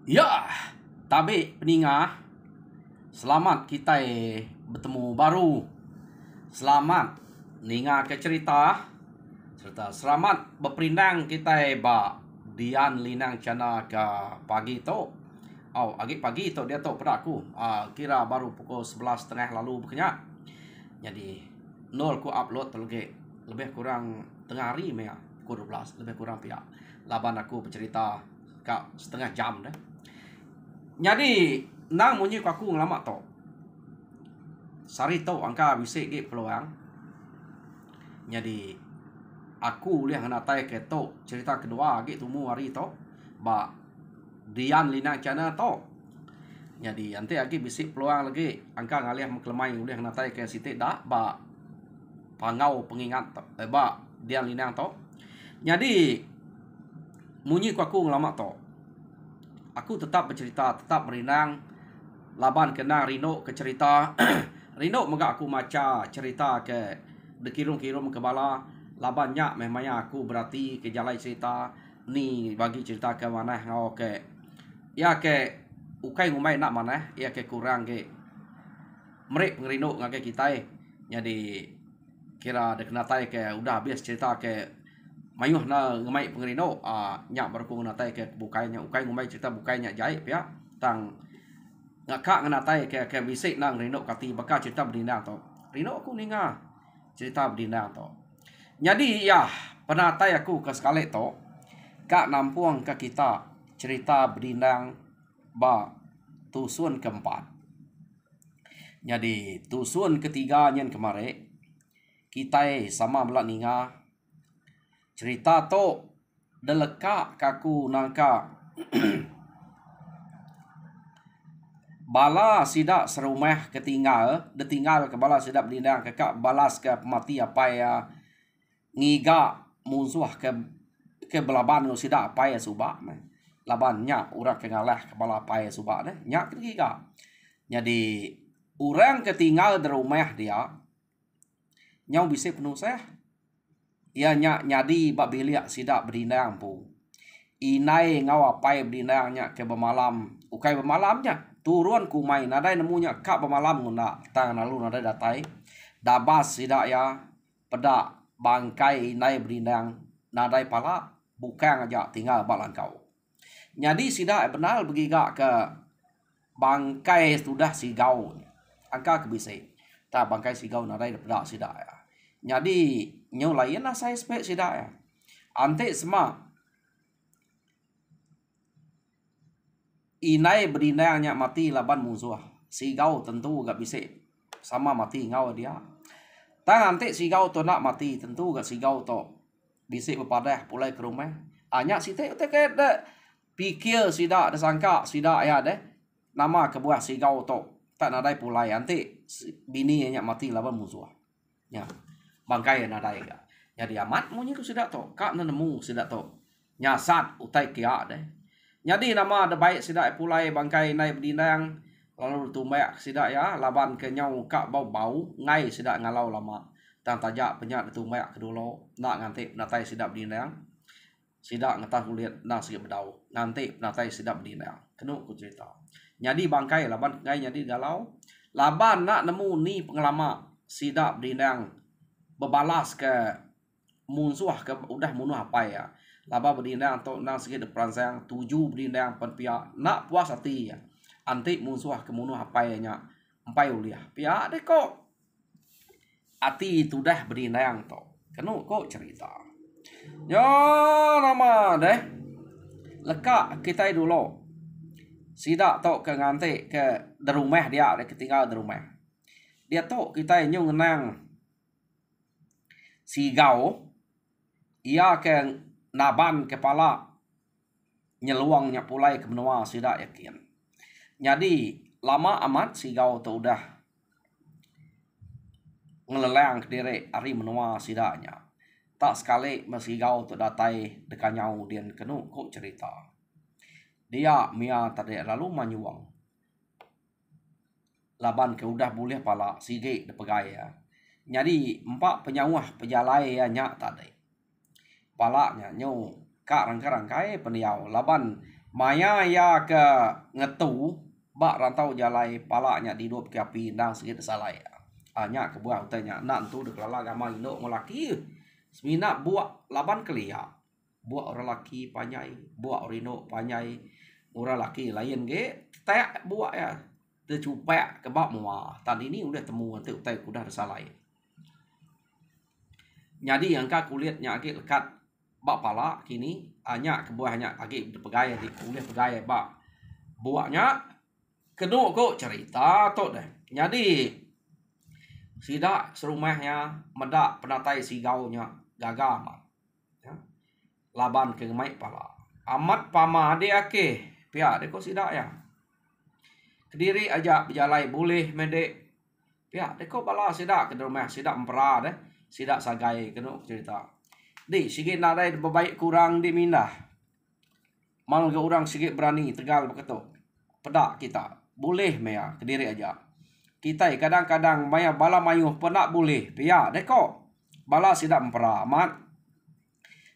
Ya, tabe peningah. Selamat kita bertemu baru. Selamat ninga ke cerita. Serta selamat berperindang kita ba Dian Linang Cana ke pagi tu. Oh, agi pagi tu dia tu pada aku. Kira baru pukul 11.30 lalu berkenyak. Jadi nol ku upload terlebih lebih kurang tengah hari mea pukul 12 lebih kurang pihak. Laban aku bercerita kak setengah jam dah. Jadi nang munyi ku aku ngelamak to. Sari to angka bisik ke peluang. Jadi aku lihat natai ke to cerita kedua ke tumu hari to. Ba Dian Lina Cana to. Jadi nanti lagi bisik peluang lagi angka ngalih meklemai uliah natai ke sitik dah ba pangau pengingat ba Dian Lina to. Jadi munyi ku aku ngelamak to. Aku tetap bercerita, tetap merinang. Laban kena Rino ke cerita. Rino megak aku maca cerita ke dekirung-kirung ke bala. Laban nyak memangnya aku berarti ke jalai cerita. Ni bagi cerita ke mana ngau ke. Ya ke ukai ngumai nak mana. Ya ke kurang ke. Merik ngerino ngake kita. Jadi kira dekenatai ke udah habis cerita ke mayuh na ngemai pengerino nyak baru ku natai ke bukainya ukai ngumai cerita bukainya jahit ya tang ngakak nganatai ke bisik nang rino kati baka cerita berdina to rino aku ninga cerita berdina to jadi ya penatai aku ke sekali to kak nampuang ke kita cerita berdindang ba tusun keempat jadi tusun ketiga nyen kemarin kita sama belak ninga cerita to deleka kaku nangka bala sidak serumah ketinggal detinggal ke bala sidak berdindang kakak balas ke mati apa ya ngiga musuh ke belaban no sidak apa ya subak laban nyak urak ke ngalah ke bala apa ya subak nyak ketiga jadi orang ketinggal di rumah dia nyau bisa penuh saya ia nyak nyadi bak biliak sidak berdindang pu inai ngau apai berdindangnya ke bemalam ukai bemalamnya turun ku main nadai nemunya kak bemalam nguna tangan lalu nadai datai dabas sidak ya pedak bangkai inai berdindang nadai pala bukan aja tinggal balan kau jadi sidak benar begiga ke bangkai sudah sigau angka kebisai tak bangkai sigau nadai pedak sidak ya jadi nyu lain lah saya spek sidak ya ante semua inai berdindangnya mati laban musuh sigau tentu gak bisa sama mati ngau dia tang ante sigau to nak mati tentu gak sigau to bisa bepadah pulai ke rumah hanya site te ke pikir sidak ada sangka sidak ya deh nama kebuah sigau to tak nadai pulai ante bini nya mati laban musuh ya bangkai nadai gak jadi amat munyi ku sidak to kak nemu sidak to nyasat utai kia deh jadi nama ada baik sidak pulai bangkai naik berdindang lalu tumbak sidak ya laban ke nyau kak bau-bau ngai sidak ngalau lama tang tajak penyak tumbak kedulu nak nganti natai sidak berdindang sidak ngetah kulit nak sikit bedau nanti natai sidak berdindang kenu ku cerita jadi bangkai laban ngai jadi galau laban nak nemu ni pengalaman sidak berdindang berbalas ke musuh ke udah munuh apa ya laba berdindang atau nang sikit peransang 7 berdindang pihak nak puas hati ya antik musuh kemunuh apa ya nya empai uliah pihak deh kok hati itu dah berdindang to kenu kok cerita yo nama deh leka kita dulu sidak to ke nganti ke di rumah dia ketinggal di rumah dia to kita nyu ngenang sigau ia ke naban kepala nyeluangnya pulai ke benua sidak yakin jadi lama amat sigau tu udah ngelelang ke diri hari menua sidaknya tak sekali mesigau tu datai dekanyau dian kenu kok cerita dia mia tadi lalu manyuang laban ke udah boleh pala sige de pegai ya jadi empat penyawah pejalai ya nyak tadi palanya nyu kak rangkai-rangkai peniau laban Maya ya ke ngetu bak rantau jalai palanya di dua ke api ndang sikit salai. Anya ke buah utanya nak tu dek lala gama indo ngelaki. Semina buat laban kelia. Buat orang laki panyai, buat orino panyai. Orang laki lain ge tek buat ya. Tercupek ke bak mua. Tadi ini udah temu nanti utai kuda salai. Jadi yang ka kulit nya agak lekat bak pala kini hanya kebuahnya agak berpegai di kulit pegai bak buahnya kenu kok cerita tu deh. Jadi sidak serumahnya medak penatai sigaunya gagama ya. Laban ke mai pala amat pama dia ke pihak deko sidak ya kediri aja berjalai boleh mendek pihak deko bala sidak ke rumah sidak empera deh sidak sagai kenu cerita di sikit nadai berbaik kurang di mindah mal ke orang sikit berani tegal beketuk pedak kita boleh mea kediri aja kita kadang-kadang maya bala mayuh penak boleh pia deko bala sidak empera amat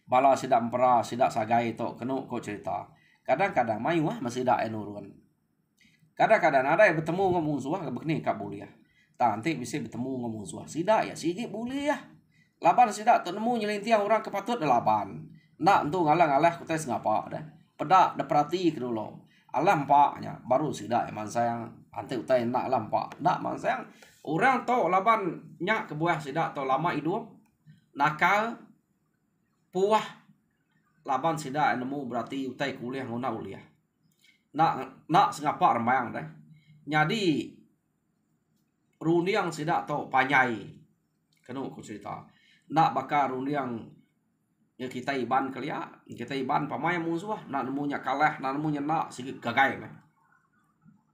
bala sidak empera sidak sagai to kenu ko cerita kadang-kadang mayuh masih dak enurun kadang-kadang ada yang bertemu ngomong suah begini kak boleh ya nanti bisa bertemu ngomong suah sidak ya sikit boleh ya laban sidak tu nemu nyelintiang orang kepatut laban nak tu ngalah-ngalah kutai ngapa dah pedak dah perhati ke dulu alam paknya baru sidak man sayang ante utai nak lampak nak man sayang orang tu laban nyak ke buah sidak tu lama hidup nakal puah laban sidak nemu berarti utai kuliah nguna uliah nak sengapa remayang dah jadi rundiang sidak tu panyai kenu ku cerita nak bakar rundiang ya kita iban kelia kita iban pamai musuh nak nemunya kalah nak nemunya nak sikit gagai meh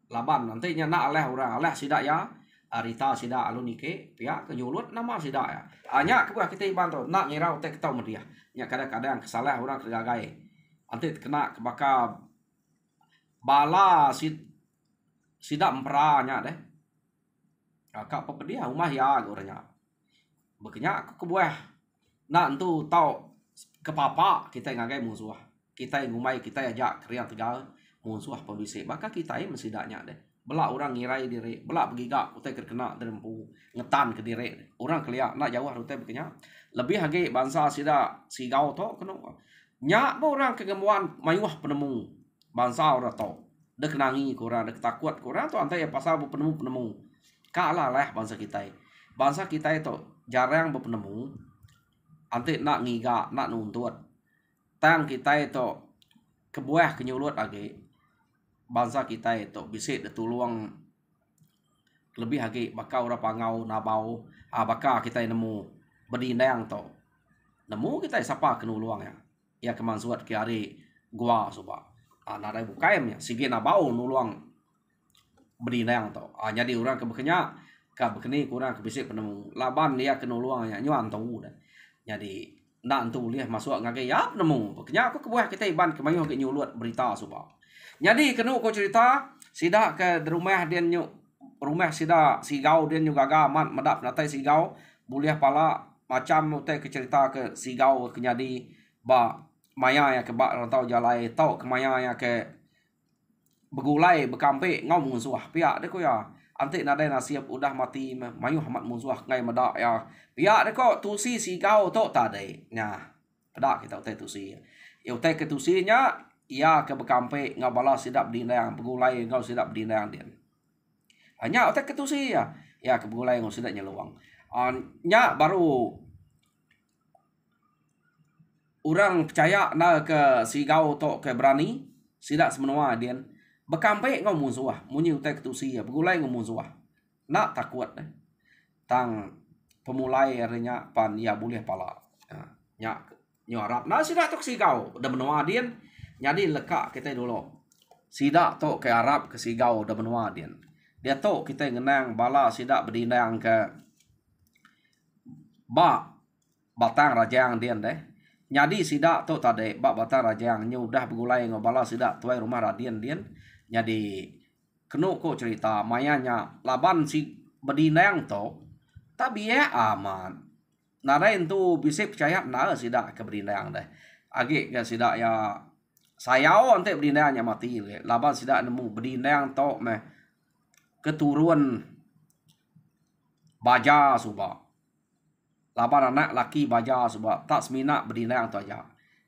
laban nantinya nak aleh orang aleh sidak ya arita sidak alun nike pihak kenyulut nama sidak ya hanya kebuah kita iban tu nak ngirau tek tau media nya kadang-kadang kesalah orang kegagai nanti kena kebakar bala sidak emperanya deh kak pepedia rumah ya gorenya bekenya kebuah nak tu tau ke papa kita ngagai musuh kita ngumai kita ajak kriang tegal musuh pembisik maka kita ini mesidaknya deh belak orang ngirai diri belak begigak utai terkena derempu ngetan ke diri orang keliak nak jauh utai bekenya lebih hage bangsa sida sigau to kena nyak orang kegemuan mayuh penemu bangsa orang to dek nangi kurang dek takut kurang tu antai pasal penemu kalah lah bangsa kita itu jarang berpenemu ante nak ngiga nak nuntut tang kita itu kebuah kenyulut lagi bangsa kita itu bisa ditulung lebih lagi bakal orang pangau nabau bakal kita nemu berdindang to nemu kita siapa kenuluang ya kemansuat ke hari gua coba nadai bukaim ya sige nabau nuluang berdindang to jadi orang kebekenya kabekeni kurang kebisik penemu laban dia kenuluangnya nyuan tahu dah jadi nak tu lihat masuk ngagai yap nemu bekenya aku kebuah kita iban kemayuh ke nyulut berita suba jadi kenu ko cerita sidak ke rumah dia nyu rumah sidak sigau dia nyu gaga mat medap natai sigau boleh pala macam utai ke cerita ke sigau ke nyadi ba maya ya ke bak rantau jalai tau ke maya ya ke begulai bekampe ngau musuh pihak deko ya ante nadai nasiap udah mati mayuh amat musuh ngai medak ya pihak deko tusi sigau to tadai nya pedak kita utai tusi ya utai ke tusinya ia ke bekampe ngau bala sidap dinang begulai ngau sidap dinang dia hanya utai ke tusi ya ke begulai ngau sidap nyeluang nya baru orang percaya na ke sigau to ke berani sidak semenua dia bekampe ngau musuh munyi utai ketusi ya begulai ngau musuh nak takut tang pemulai arenya pan ya boleh pala nya nyorap nah sidak tok sigau da menua dia jadi lekak kita dulu sidak tok ke Arab ke sigau da menua dia tok kita ngenang bala sidak berdindang ke batang rajang dia deh jadi sidak tok tade batang rajang nyudah begulai ngau bala sidak tuai rumah radian dia jadi kenu ko cerita mayanya laban si bedinang to tapi ya aman narain tu bisa percaya na sidak ke bedinang deh agi ke sidak ya sayau ante berdinayangnya mati le. Laban sidak nemu berdinayang tok meh keturun baja suba. Laban anak laki baja suba tak semina berdinayang tu aja.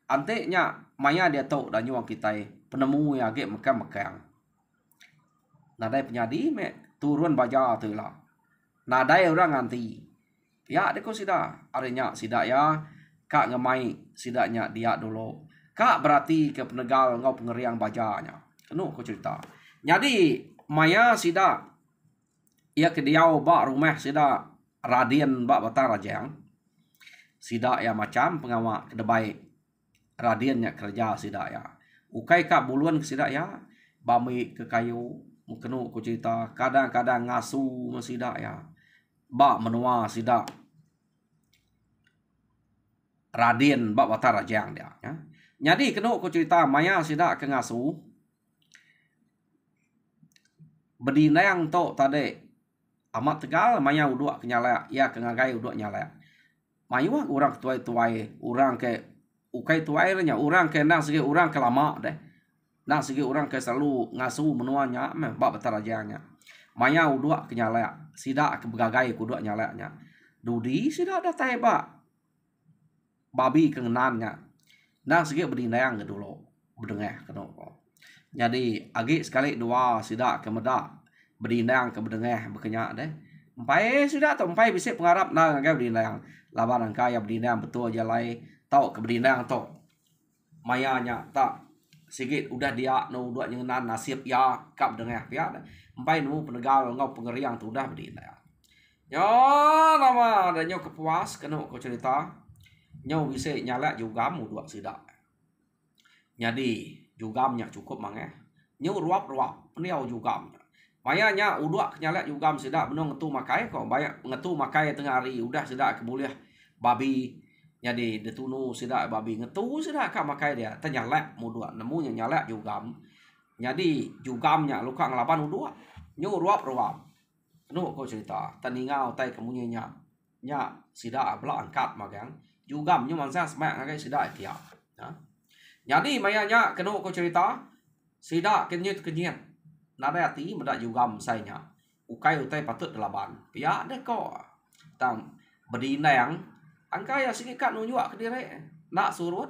Ante nya maya dia tok dan nyuang kita penemu ya ge mekang-mekang. Nadai penyadi me turun baja tu lah. Nadai orang nganti. Ya deko sida arenya sida ya kak ngemai sidaknya dia dulu. Kak berarti ke penegal ngau pengeriang bajanya. Kenu ko cerita. Jadi maya sida ia ke diau ba rumah sida Radien ba batang rajang. Sida ya macam pengawak kedebai Radiennya kerja sida ya. Ukai kak buluan ke sida ya. Bami ke kayu. Kenu ko cerita kadang-kadang ngasu sida ya. Ba menua sida Radien ba batang rajang dia ya. Jadi kenu ko cerita maya sida ke ngasu bedinayang to tade amat tegal maya uduk kenyala ya ke ngagai uduk nyala. Mayu orang tuai-tuai orang ke ukai tuai nya orang ke nang segi orang ke lama deh. Nang segi orang ke selalu ngasu menuanya meh ba batang rajangnya. Maya uduk kenyala sida ke begagai uduk nyala nya. Dudi sida ada taiba babi kengenannya. Nang segi berdinayang ke dulu bedengeh keno. Jadi agi sekali dua sida ke medak berdinayang ke bedengeh bekenya deh. Empai sida atau empai bisa pengarap nang ke berdinayang. Laban angka ya berdinayang betul aja lai tau ke berdinayang tau. Mayanya tak sigit udah dia no dua nyengenan nasib ya kap bedengeh pia. Empai nemu penegal ngau pengeriang tu udah berdinayang. Yo nama ada nyo kepuas kena ko cerita. Nyo bisa nyala juga mu dua sida. Jadi jugamnya cukup mangeh. Nyo ruap-ruap peniau jugamnya. Mayanya uduk nyala jugam sida beno ngetu makai kok banyak ngetu makai tengah hari udah sida kebuliah babi. Jadi detunu sida babi ngetu sida ka makai dia ternyala mu dua nemunya nyala jugam. Jadi jugamnya luka ngelapan uduk. Nyo ruap-ruap. Kenu ko cerita taningau tai kemunyanya. Nya sida bela angkat magang. Jugam nyo mangsa semak ngagai sida dia. Ha? Jadi mayanya kenu ko cerita sida kenyit-kenyit. Nada hati medak jugam sayanya. Ukai utai patut delaban. Pia deh ko. Tang berdinayang angka ya sigikat nunjuk ke diri. Nak surut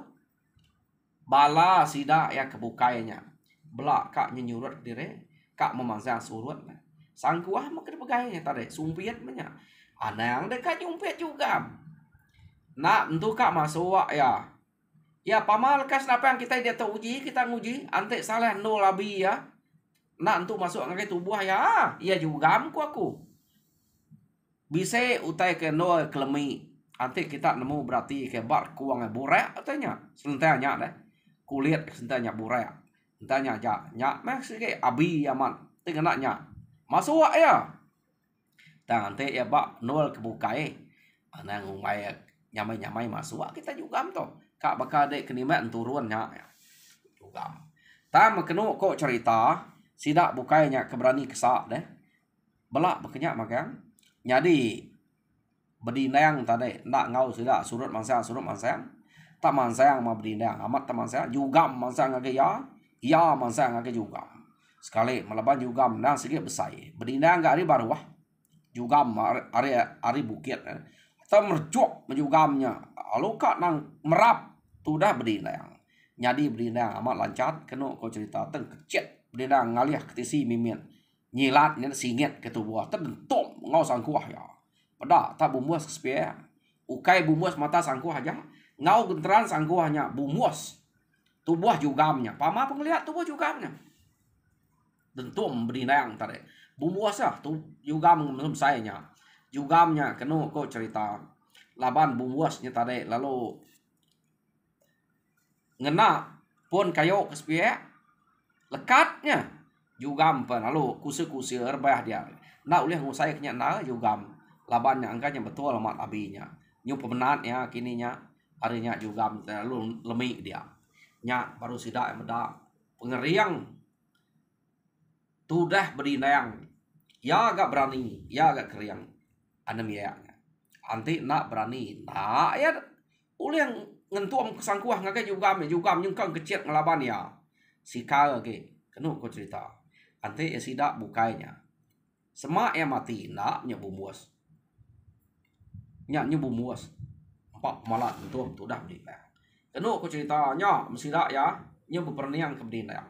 bala sida ya kebukainya. Belak kak nyurut ke diri. Kak memangsang surut. Sangkuah makin pegainya tadi. Sumpiat banyak. Anang dekat nyumpit juga. Nak tentu kak masuk ya. Ya pamal kas apa yang kita dia tahu uji kita nguji ante salah no labi ya. Nak untuk masuk ngagai tubuh ya. Iya juga aku. Bisa utai ke no kelemi. Ante kita nemu berarti ke bar kuang burek atanya. Selentanya deh. Kulit selentanya burek. Selentanya aja. Nyak mek sike abi aman. Tengenaknya. Masuk ya. Dan ante ya bak nol kebukai. Anang ngumai nyamai-nyamai masuk kita juga to. Kak bakal dek kenimat turunnya ya. Juga. Tam kenu kok cerita sida bukainya keberani kesak deh. Belak bekenyak magang. Jadi berdinayang tadi nak ngau sida surut mangsang. Tak mangsang ma berdinayang amat tak mangsang juga mangsang ngage ya. Ya mangsang ngage juga. Sekali melaban juga nang sikit besar. Berdinayang gak hari baru wah. Juga hari bukit. Tak mercuk menjugamnya. Lalu kak nang merap tu dah berdinayang. Jadi berdinayang amat lancat kena kau cerita teng kecet. Dia ngalih ketisi mimin nyilat ni singit ke tubuh terdentum ngau sangkuah ya pada tak bumus spare ukai bumus mata sangkuah aja ngau genteran sangkuahnya bumus tubuh jugamnya pama penglihat tubuh jugamnya dentum berdinayang tadi bumus ah tu jugam belum sayanya jugamnya kena kau cerita laban bumusnya tadi lalu ngena pun kayu ke spare lekatnya jugam pen lalu kusir-kusir bah dia nak ulih ngusai kenya na jugam labannya angkanya betul amat abinya nyu pemenatnya kininya harinya jugam lalu lemik dia nya baru sida meda pengeriang tudah berdinayang ya agak berani ya agak keriang anem ya anti nak berani nah ya ulih ngentuam kesangkuah ngagai jugam yung kang kecil ngelaban ya. Sika ke kenu ko cerita. Ante ya sidak bukainya. Semak ya mati nak nyebu muas. Nyebu muas. Empat malat ngentuam tu dah beli. Kenu ko cerita nya mesidak ya nyebu perniang ke bedinang.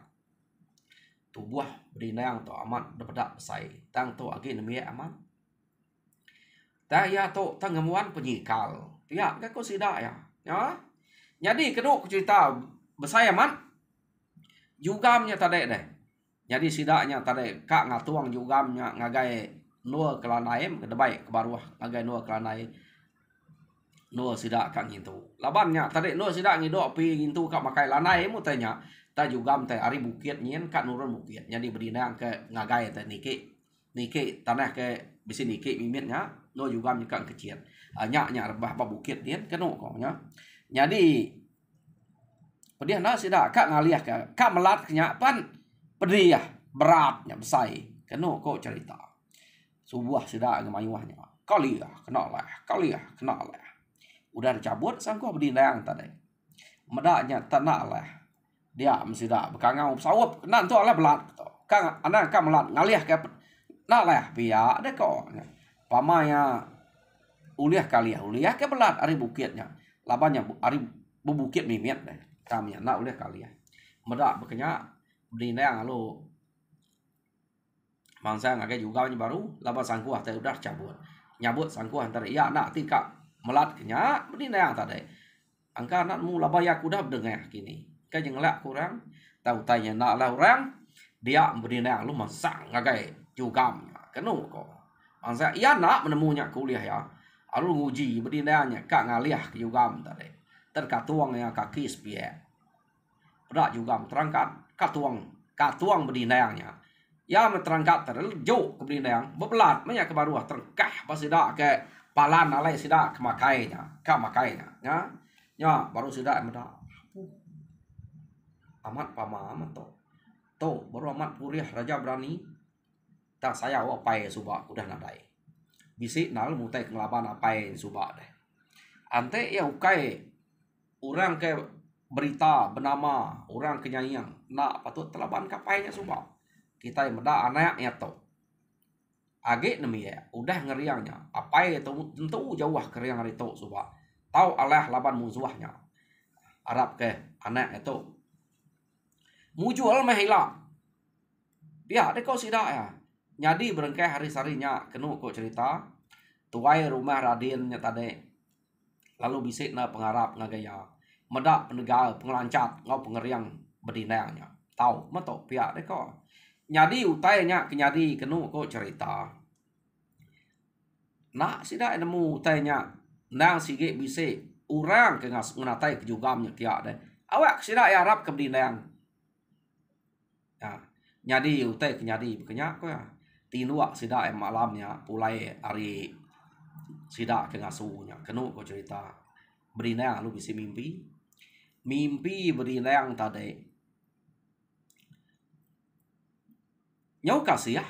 Tubuh bedinang tu amat dapat besai. Tang tu agi nemia amat. Daya tu tanggamuan penyikal. Pihak ke ko sidak ya. Ya. Jadi kedua cerita besaya man jugamnya tadi deh. Jadi sidaknya tadi kak ngatuang jugamnya ngagai nua kelanaim ke debai ke baruah ngagai nua kelanai nua sidak kak ngintu. Labannya tadi nua sidak ngido pi ngintu kak makai lanai mu tanya ta jugam teh ari bukit nyen kak nurun bukit. Jadi berdinang ke ngagai teh niki tanah ke bisi niki mimitnya no jugam kak kecil. Nya rebah bukit nyen kenu koknya. Jadi dia nak sidak kak ngaliah kak melat kenyapan pedih ya beratnya besai kenu kok cerita subuh sidak ngemayuahnya kali ya kena lah udah dicabut sangkuh berdindang tadi medaknya tanah lah dia mesidak bekangau sawap kena tu lah belat kang anak kak melat ngaliah ke nak lah pia ada kok pamanya uliah ke belat ari bukitnya labannya ari bukit mimit deh kami nak uliah kalian medak bekenya berdindang lalu mangsa ngagai juga baru laban sangkuah teh udah cabut nyabut sangkuah antara iya nak tika melat kenya berdindang tadi angka anak mu labaya kuda dengah kini kan jeung lak kurang tahu tanya nak lah orang dia berdindang lu mangsa ngagai juga kenu kok mangsa iya nak menemunya kuliah ya alu nguji berdindangnya kak ngaliah ke juga tadi terkatuangnya kaki spie berak juga terangkat katuang berdindangnya ya terangkat terjauh ke berdindang bebelat banyak ke baruah terkah pas sidak ke palan alai sidak ke makainya ya baru sidak medak amat pama amat to baru amat puriah raja berani tak saya wapai subak udah nadai bisik nal mutai ngelaban apai subak deh ante ya ukai orang ke berita bernama orang kenyayang nak patut telaban kapainya subak kita yang meda anaknya to age nemi ya udah ngeriangnya apai itu tentu jauh keriang hari to subak tahu alah laban musuhnya Arab ke anak itu mujual mah hilang dia ada kau sidak ya nyadi berengkai hari sarinya kenu kok cerita tuai rumah Radennya tadi lalu bisik na pengarap ngagaya medak penegak pengelancat ngau pengeriang berdinangnya tahu mato pihak deh kok nyadi utainya kenyadi kenu kok cerita nak sidak nemu utainya nang sige bisik urang ke ngatai kejugamnya kia deh awak sidak ya Arab ke berdinang ya nyadi utai kenyadi kenyak kok ya tinua sidak malamnya pulai hari sidak ke ngasunya kenu kok cerita berdinang lu bisa mimpi berdinang tadi nyau kasih ya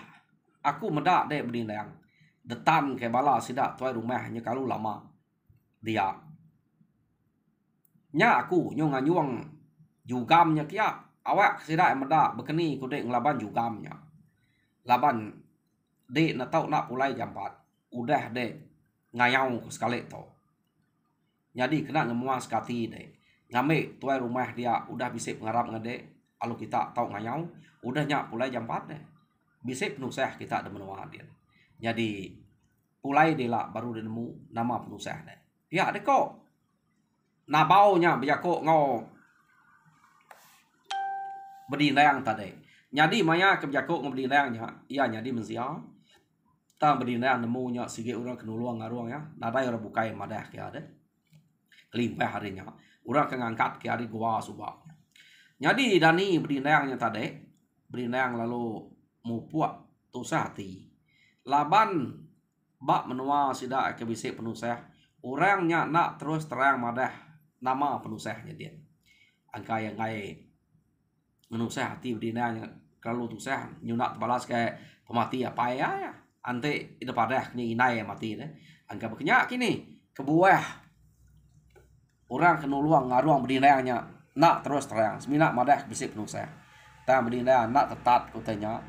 aku medak dek berdinang detan ke bala sidak tuai rumahnya kalau lama dia nya aku nyong nganyuang jugamnya kia awak sidak medak bekeni kudek ngelaban jugamnya laban dek na tau nak pulai jam 4 udah dek ngayau sekali to jadi kena ngemuang sekati dek ngame tuai rumah dia udah bisa ngarap ngedek kalau kita tahu ngayau udah nyak pulai jam 4 deh bisa penusah kita ada menua dia jadi pulai dia lah baru dia nemu nama penusah deh ya deh kok nabaunya biar kok ngau berdinang tadi jadi maya kebijakok ngoberdinangnya iya jadi mensia ta berdinang nemunya sige orang kenuluang ngaruang ya nadai orang bukai madah kia deh kelimpah harinya orang ngangkat ke hari gua subak jadi dani berdinangnya tadi berdinang lalu mupuak tusah hati laban bak menua sidak ke bisik penusah orangnya nak terus terang madah nama penusahnya dia angka yang ngai menusah hati berdinangnya kalau tusah nyunak balas ke pemati apa ya ante ida padah ni inai mati deh angka bekenya kini kebuah orang kena luang ngaruang berdinayangnya nak terus terang semina madah bisik penuh saya ta berdinayang nak tetat kutanya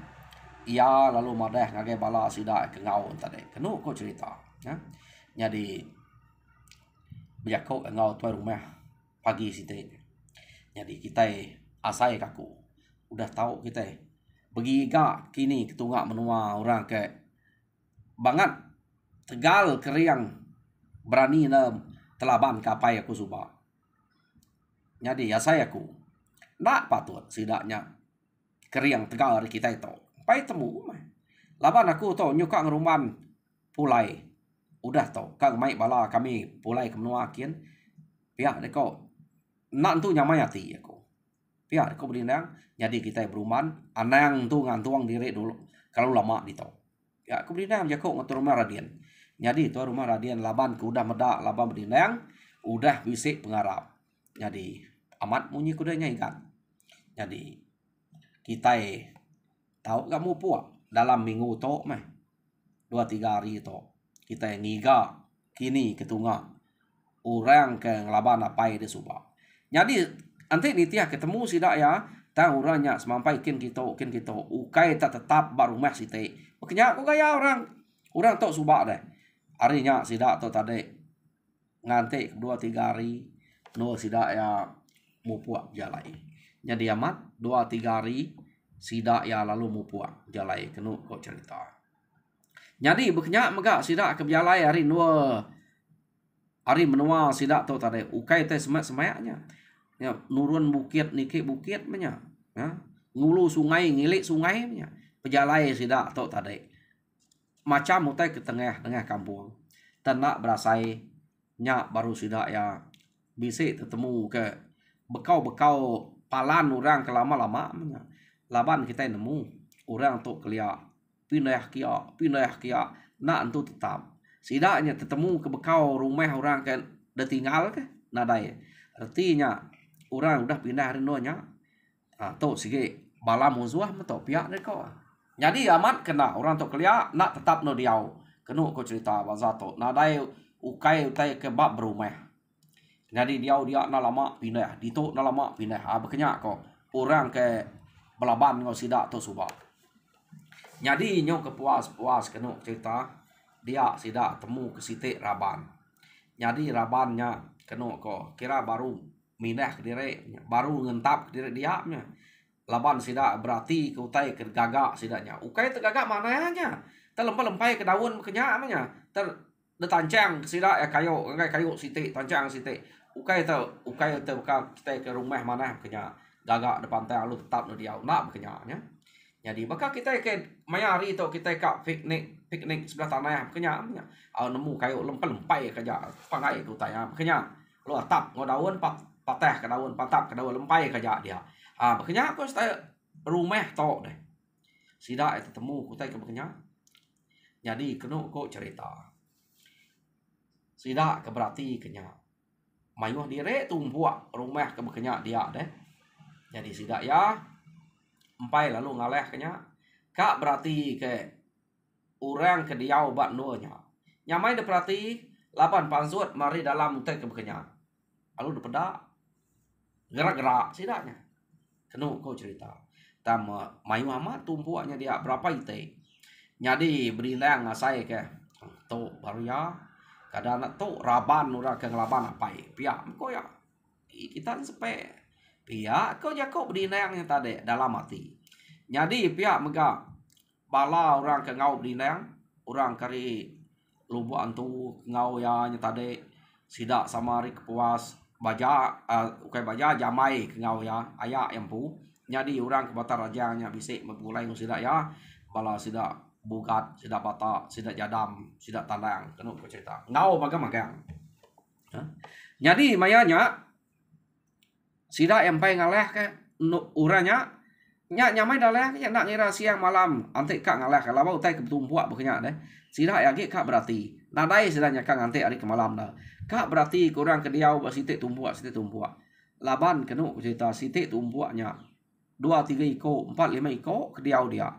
ia lalu madah ngagai bala sida ke ngau tadi kenu ko cerita ya jadi biako ngau tuai rumah pagi situ jadi kita asai kaku udah tahu kita bagi gak kini ketunggak menua orang ke banget tegal keriang berani na telaban kapai aku suba jadi ya saya aku nak patut sidaknya keriang tegal kita itu pai temu laban aku to nyuka ngeruman pulai udah to kang mai bala kami pulai kemenua kian pihak deko nak tu nyamai hati aku pihak deko berinang jadi kita beruman anang tu ngantuang diri dulu kalau lama di to ya aku berinang jago ngatur rumah radian jadi tu rumah radian laban ku udah medak laban berinang udah bisik pengarap jadi amat munyi kudanya ikan jadi kita tahu kamu puak dalam minggu to mah 2-3 hari to kita ngiga kini ketunga orang ke ngelaban apa dia suba jadi nanti nitia ketemu sidak ya tang orangnya semampai kin kita ukai tak tetap baru mah site makanya aku gaya orang tok suba deh harinya sidak to tadi nganti 2-3 hari no sidak ya mau puak jalai jadi amat 2-3 hari sidak ya lalu mau puak jalai kenu kok cerita jadi beknya megak sidak ke jalai hari dua hari menua sidak to tadi ukai teh semayaknya ya nurun bukit niki bukit nya ya ngulu sungai ngilik sungai nya pejalai sidak to tadi macam mutai ke tengah kampung tenak berasai nya baru sidak ya bisa ketemu ke bekau palan orang ke lama-lama nya laban kita nemu orang tu kelia pindah kia nak entu tetap sidaknya ketemu ke bekau rumah orang ke dah tinggal ke nadai artinya orang udah pindah hari nya tu sige bala musuh metok pihak deko jadi amat kena orang tu kelia nak tetap no diau kenu ko cerita bazato nadai ukai ke bab berumah jadi dia na lama pindah ditok na lama pindah bekenya kok orang ke belaban ngau sidak tu subak jadi nyo kepuas kenu cerita dia sidak temu ke sitik raban jadi rabannya kenu ko kira baru minah ke diri baru ngentap ke diri dia nya laban sidak berarti ke utai ke gagak sidaknya ukai tegagak mananya terlempai ke daun bekenya nya ter detancang sidak ya kayu sitik tancang sitik ukai tu kita ke rumah mana bekenya gagak depan teh lu tetap no dia nak bekenya jadi maka kita ke mayari tu kita ka piknik sebelah tanah bekenya nemu kayu lempai kerja pangai tu tanya bekenya lu atap ngodaun patah ke daun patap ke daun lempai kerja dia bekenya aku saya rumah tu deh sidak itu temu kita ke bekenya jadi kenu kok cerita sidak ke berarti kenya mayuh dire tumbuak rumah ke bekenya dia deh jadi sidak ya empai lalu ngaleh kenya kak berarti ke orang ke diau bat nuanya nyamai de berarti lapan pansuat mari dalam utek ke bekenya lalu de peda gerak-gerak sidaknya kenu kau cerita tama mayu amat tumpuaknya dia berapa ite jadi berinang ngasai ke tu baru ya kadang nak tu raban ura ke ngelaban apa pihak kau ya kita sepe pihak kau jago berinang yang tadi dalam hati jadi pihak mega bala orang ke ngau berinang orang kari lubu antu ngau ya nya tadi sidak sama ri kepuas baja ukai baja jamai ke ngau ya ayak yang pu jadi orang ke batar rajanya bisik memulai sidak ya bala sidak bugat sidak bata sidak jadam sidak tandang kenu ko cerita ngau magang jadi mayanya sidak yang pai ngaleh ke uranya nyamai daleh nak ngira siang malam antik kak ngaleh kalau mau utai ketumpuak bekenya deh sidak ya kak berarti nadai sidaknya kak antik hari ke malam dah kak berarti kurang ke diau sitik tumpuak laban kenu cerita sitik tumpuaknya 2-3 iko 4-5 iko ke diau dia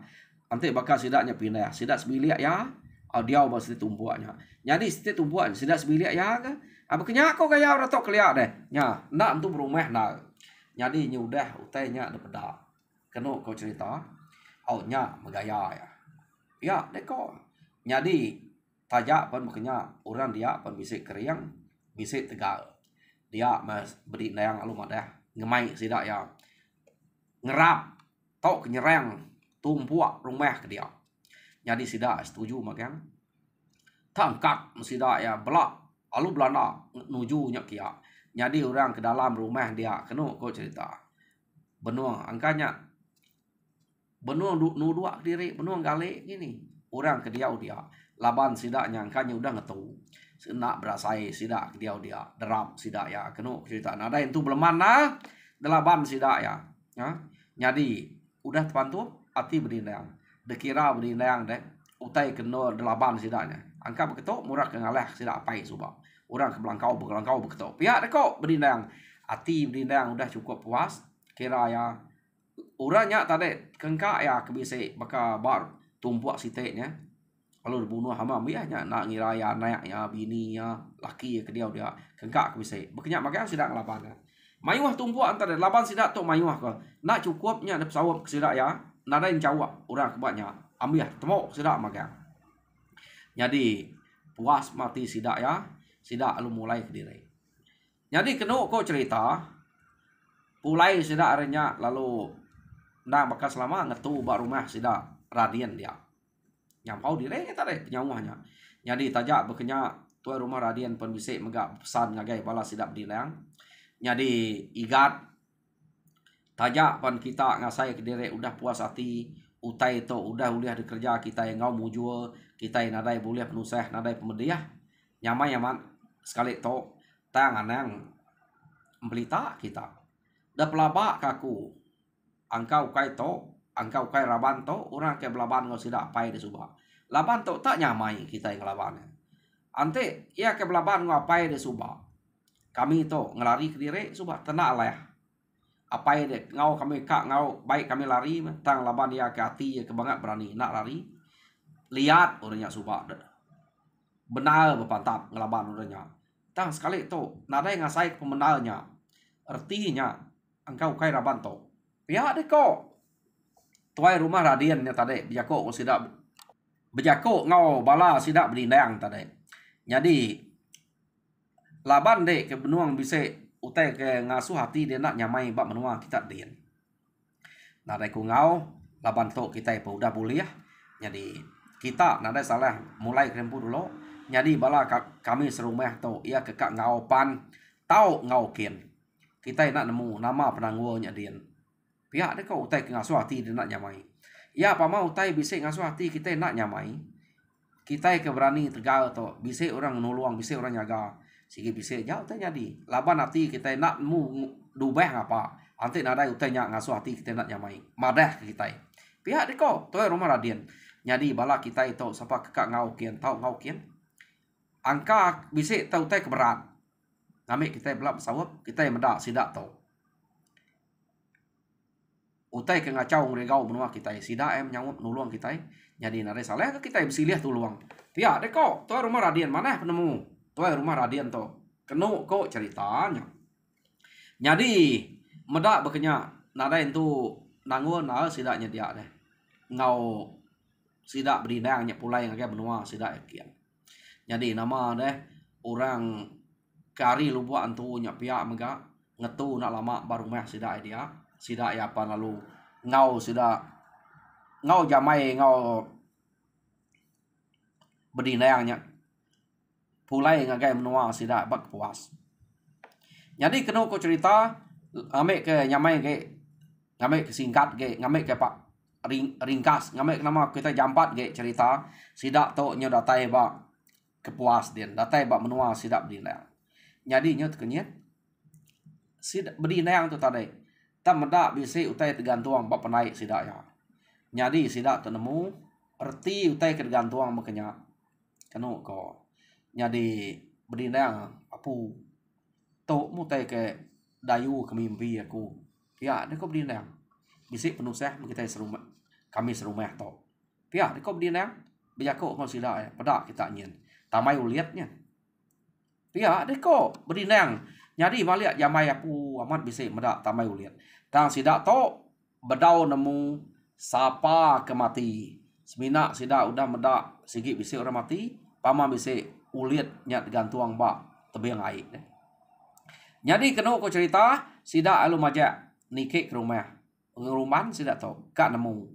antik bakal sidaknya pindah sidak sebilik ya Dia ba siti tumpuaknya. Jadi siti tumpuak sida sebilik ya ke. Apa kenyak ko gaya ora tok keliak deh. Nya, nak tu berumah nak. Jadi nyudah utainya ada peda. Keno kau cerita. Oh nya megaya ya. Ya, deko. Jadi tajak pun makanya orang dia pun bisik keriang, bisik tegal. Dia mas beri nayang alu madah ngemai sida ya. Ngerap tok kenyerang tumpuak rumah ke dia. Jadi sida setuju makang. Tangkap sida ya belak alu Belanda nuju nyak kia. Jadi orang ke dalam rumah dia keno kau cerita. Benua angkanya benua dua diri benua gale gini. Orang ke dia laban sida nyangkanya udah ngetu. Nak berasai sida ke dia derap sida ya keno cerita. Nah, ada itu belum mana delaban sida ya. Jadi udah tepantu ati berindang. Dekira berindang deh. Utai keno delaban sidanya. Angka beketok murah ke ngaleh sida apai suba. Orang ke belangkau beketok. Pihak deko berindang. Ati berindang udah cukup puas. Kira ya uranya tadi kengka ya kebise baka bar tumpuak siteknya. Kalau dibunuh hama biahnya nak ngira ya naik ya bini ya laki ya ke dia kengka kebise. Bekenyak makanya sida ngelaban. Mayuah tumpuak antara laban sida tok mayuah ke. Nak cukupnya ada pesawat sida ya. Nada yang cawak orang kebatnya. Ambil temu sida makanya. Jadi puas mati sida ya. Sida lu mulai ke diri. Jadi kena kau cerita. Pulai sida arenya lalu nang bekas lama ngetu bak rumah sida radian dia. Nyampau diri tadi penyawahnya. Jadi tajak bekenya tuai rumah radian pun bisik megak pesan ngagai bala sida berdinang. Jadi igat tajak pun kita ngasai ke diri udah puas hati. Utai to udah uliah dikerja kita yang ngau mujur. Kita yang nadai boleh penusah nadai pemediah. Nyaman sekali to tangan yang belita kita. Dah pelabak kaku. Angkau kai to, angkau kai raban to, orang ke belaban ngau sida apai de subah. Laban to tak nyamai kita yang laban. Ante ia ke belaban ngau apai de subah. Kami to ngelari ke diri subah tenak lah. Apai de ngau kami kak ngau baik kami lari tang laban dia ke hati ke banget berani nak lari. Lihat orangnya subah. Benar berpantap ngelaban orangnya. Tang sekali to nadai ngasai pemenalnya. Artinya engkau kai raban to. Ya deko. Tuai rumah radian ya tadi bejako sida bejako ngau bala sida berindang tadi. Jadi laban dek ke benuang bisa utai ke ngasuh hati dia nak nyamai bak menua kita dian. Nah dek ngau laban to kita pun udah boleh ya. Jadi kita nada salah mulai krempu dulu. Jadi bala kami serumah to ia ke kak ngau pan tau ngau kian. Kita nak nemu nama penangguhnya dian. Pihak dia kau utai ngasuh hati dia nak nyamai. Ya apa mau utai bisik ngasuh hati kita nak nyamai. Kita ke berani tegal to. Bisik orang nuluang, bisik orang jaga. Sige bisik jauh utai jadi. Laban hati kita nak mu dubeh apa. Nanti nadai utai nyak ngasuh hati kita nak nyamai. Madah kita. Pihak dia kau tuai rumah radian. Jadi bala kita itu siapa kekak ngau kian tau ngau kian. Angka bisik tau utai keberat. Ngamik kita belak pesawat kita yang medak sidak tau. Utai ke ngacau ngregau benua kita sida nyawut nuluang kita jadi nare salah ke kita bersilih tuluang pia deko tuai rumah radian mana penemu tuai rumah radian to kenu ko ceritanya jadi medak bekenya nada itu nanggo na sidaknya dia deh ngau sidak berindangnya pulai ngake benua sidak kian jadi nama deh orang kari lubuak antunya pia mega ngetu nak lama baru meh sidak dia sida ya apa lalu ngau sida ngau jamai ngau berdinayangnya pulai ngagai menua sida bak puas jadi kena ko cerita ngame ke nyamai ke ngame ke singkat ke ngame ke pak ringkas ngame nama kita jampat ke cerita sida to nyo datai bak kepuas din datai bak menua sida berdinayang jadi nyo kenyet sida berdinayang tu tadi tak medak bisa utai tergantung bak penaik sida ya. Jadi sida tenemu erti utai tergantung makanya kanu ko. Jadi berdinang apu to mutai ke dayu ke mimpi aku. Ya, dia ko berdinang. Bisa penusah kita serumah kami serumah to. Ya, dia ko berdinang Bejako kau sida pada kita nyen. Tamai uliatnya. Pia deko berinang. Nyadi maliak jamai apu amat bisa meda tamai uliat. Tang sida to bedau nemu sapa kemati. Semina sida udah meda sigi bisa orang mati. Pama bisa uliat nyat gantuang ba tebing air. Nyadi kena ko cerita sida alu majak nike ke rumah. Ngeruman sida to kak nemu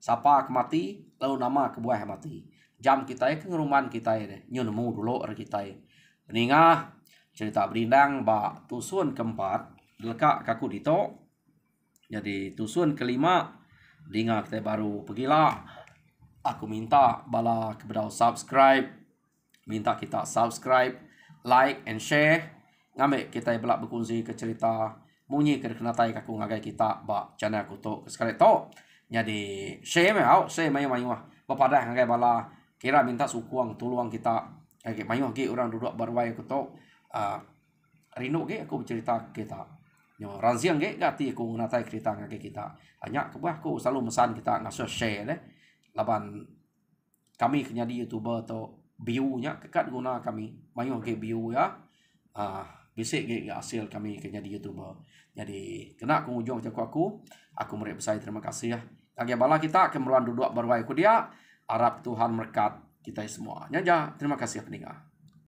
sapa kemati lalu nama kebuah mati. Jam kita ke ngeruman kita deh. Nyu nemu dulu kita. Peningah cerita berindang ba tusun keempat lekak kaku dito. Jadi tusun kelima dinga kita baru pergilah. Aku minta bala kepada subscribe, minta kita subscribe, like and share. Ngame kita belak berkongsi ke cerita munyi ke kenatai kaku ngagai kita ba channel aku to sekali to. Jadi share mau share mayu bapada ngagai bala kira minta sukuang tuluang kita. Oke, mayu ge orang duduk barwai aku to. Rino ge aku bercerita kita. Nyo ranziang ge gati aku ngatai cerita ngagai kita. Hanya kebah aku selalu mesan kita ngaso share deh. Laban kami kenyadi YouTuber atau view-nya kekat guna kami. Mayu ge view ya. Bisik ge hasil kami kenyadi YouTuber. Jadi kena aku ujung cakap aku merek besar terima kasih ya. Kage bala kita kemeruan duduk barwai ku dia. Harap Tuhan berkat kita semua. Nyaja, terima kasih pendengar.